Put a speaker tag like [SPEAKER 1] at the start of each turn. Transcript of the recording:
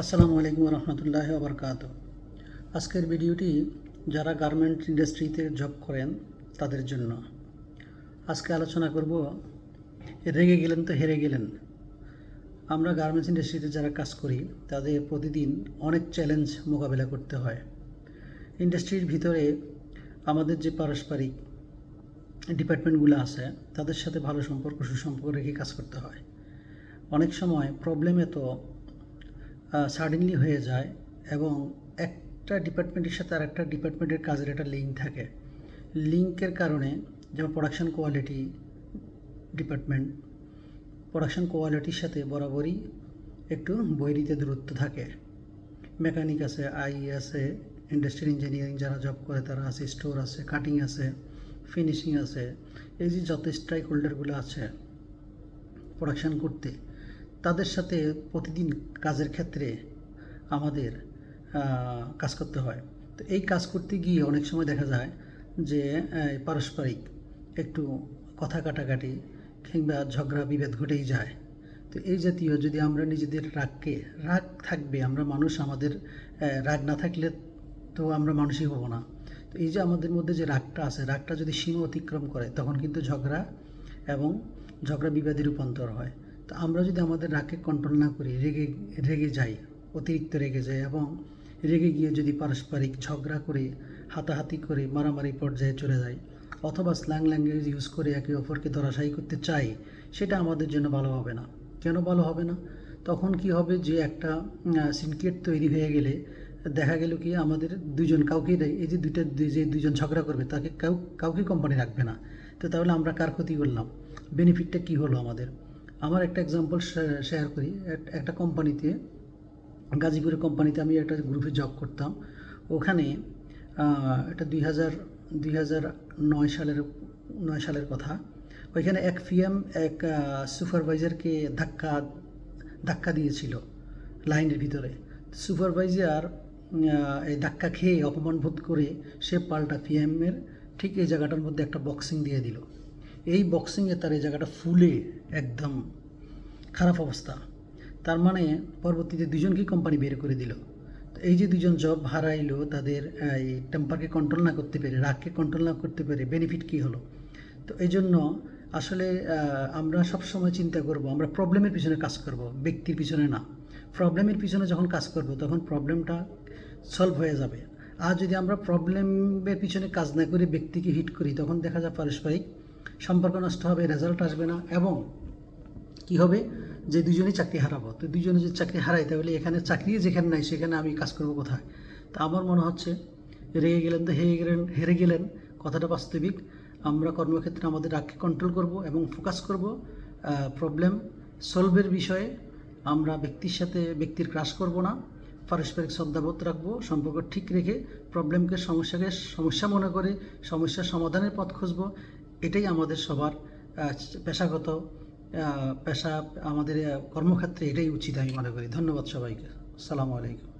[SPEAKER 1] আসসালামু আলাইকুম রহমতুল্লাহ ওবরকাত। আজকের ভিডিওটি যারা গার্মেন্ট ইন্ডাস্ট্রিতে জব করেন তাদের জন্য। আজকে আলোচনা করব রেগে গেলেন তো হেরে গেলেন। আমরা গার্মেন্টস ইন্ডাস্ট্রিতে যারা কাজ করি তাদের প্রতিদিন অনেক চ্যালেঞ্জ মোকাবেলা করতে হয়। ইন্ডাস্ট্রির ভিতরে আমাদের যে পারস্পরিক ডিপার্টমেন্টগুলো আছে তাদের সাথে ভালো সম্পর্ক সুসম্পর্ক রেখে কাজ করতে হয়। অনেক সময় প্রবলেম এত সাডেনলি হয়ে যায় এবং একটা ডিপার্টমেন্টের সাথে আর একটা ডিপার্টমেন্টের কাজের একটা লিঙ্ক থাকে। লিঙ্কের কারণে যেমন প্রোডাকশন কোয়ালিটি ডিপার্টমেন্ট প্রোডাকশন কোয়ালিটির সাথে বরাবরই একটু বৈরিতে দূরত্ব থাকে। মেকানিক আছে, আই আছে, ইন্ডাস্ট্রিয়াল ইঞ্জিনিয়ারিং যারা জব করে তারা আছে, স্টোর আছে, কাটিং আছে, ফিনিশিং আছে। এই যে যত স্ট্রাইক হোল্ডারগুলো আছে প্রোডাকশন করতে, তাদের সাথে প্রতিদিন কাজের ক্ষেত্রে আমাদের কাজ করতে হয়। তো এই কাজ করতে গিয়ে অনেক সময় দেখা যায় যে পারস্পরিক একটু কথা কাটাকাটি কিংবা ঝগড়া বিভেদ ঘটেই যায়। তো এই জাতীয় যদি আমরা নিজেদের রাগ থাকবে, আমরা মানুষ, আমাদের রাগ না থাকলে তো আমরা মানুষই হব না। তো এই যে আমাদের মধ্যে যে রাগটা আছে, রাগটা যদি সীমা অতিক্রম করে তখন কিন্তু ঝগড়া বিবাদে রূপান্তর হয়। তো আমরা যদি আমাদের রাগকে কন্ট্রোল না করি, রেগে যাই, অতিরিক্ত রেগে যাই এবং রেগে গিয়ে যদি পারস্পরিক ঝগড়া করে, হাতাহাতি করে, মারামারি পর্যায়ে চলে যায় অথবা স্ল্যাং ল্যাঙ্গুয়েজ ইউজ করে একে অপরকে ধরাশায়ী করতে চাই, সেটা আমাদের জন্য ভালো হবে না। কেন ভালো হবে না? তখন কি হবে যে একটা সিনক্রেট তৈরি হয়ে গেলে দেখা গেল কি আমাদের কাউকেই দেয়, এই যে দুজন ঝগড়া করবে তাকে কাউকে কোম্পানি রাখবে না। তো তাহলে আমরা কার ক্ষতি করলাম? বেনিফিটটা কি হলো আমাদের? আমার একটা এক্সাম্পল শেয়ার করি। একটা কোম্পানিতে, গাজীপুরের কোম্পানিতে আমি একটা গ্রুপে জব করতাম। ওখানে এটা 2009 সালের কথা। ওইখানে এক পিএম এক সুপারভাইজারকে ধাক্কা দিয়েছিল লাইনের ভিতরে। সুপারভাইজার এই ধাক্কা খেয়ে অপমান বোধ করে সে পাল্টা পিএমের ঠিক এই জায়গাটার মধ্যে একটা বক্সিং দিয়ে দিল। এই বক্সিংয়ে তার এই জায়গাটা ফুলে একদম খারাপ অবস্থা। তার মানে পরবর্তীতে দুজনকেই কোম্পানি বের করে দিল। তো এই যে দুজন জব হারাইলো, তাদের এই টেম্পারকে কন্ট্রোল না করতে পেরে, রাগকে কন্ট্রোল না করতে পেরে বেনিফিট কী হলো? তো এই জন্য আসলে আমরা সবসময় চিন্তা করব, আমরা প্রবলেমের পিছনে কাজ করব, ব্যক্তির পিছনে না। প্রবলেমের পিছনে যখন কাজ করব তখন প্রবলেমটা সলভ হয়ে যাবে। আর যদি আমরা প্রবলেমের পিছনে কাজ না করে ব্যক্তিকে হিট করি তখন দেখা যায় পারস্পরিক সম্পর্ক নষ্ট হবে, রেজাল্ট আসবে না এবং কি হবে যে দুজনেই চাকরি হারাবো। তো দুজনে যদি চাকরি হারাই তাহলে এখানে চাকরি যেখানে নাই সেখানে আমি কাজ করব কোথায়? তা আমার মনে হচ্ছে রেগে গেলেন তো হেরে গেলেন কথাটা বাস্তবিক। আমরা কর্মক্ষেত্রে আমাদের রাগকে কন্ট্রোল করব এবং ফোকাস করব প্রবলেম সলভের বিষয়ে। আমরা ব্যক্তির ক্রাশ করব না, পারস্পরিক শ্রদ্ধাবোধ রাখবো, সম্পর্ক ঠিক রেখে প্রবলেমকে সমস্যা মনে করে সমস্যার সমাধানের পথ খুঁজবো। এটাই আমাদের সবার পেশাগত পেশা, আমাদের কর্মক্ষেত্রে এটাই উচিত আমি মনে করি। ধন্যবাদ সবাইকে। আসসালামু আলাইকুম।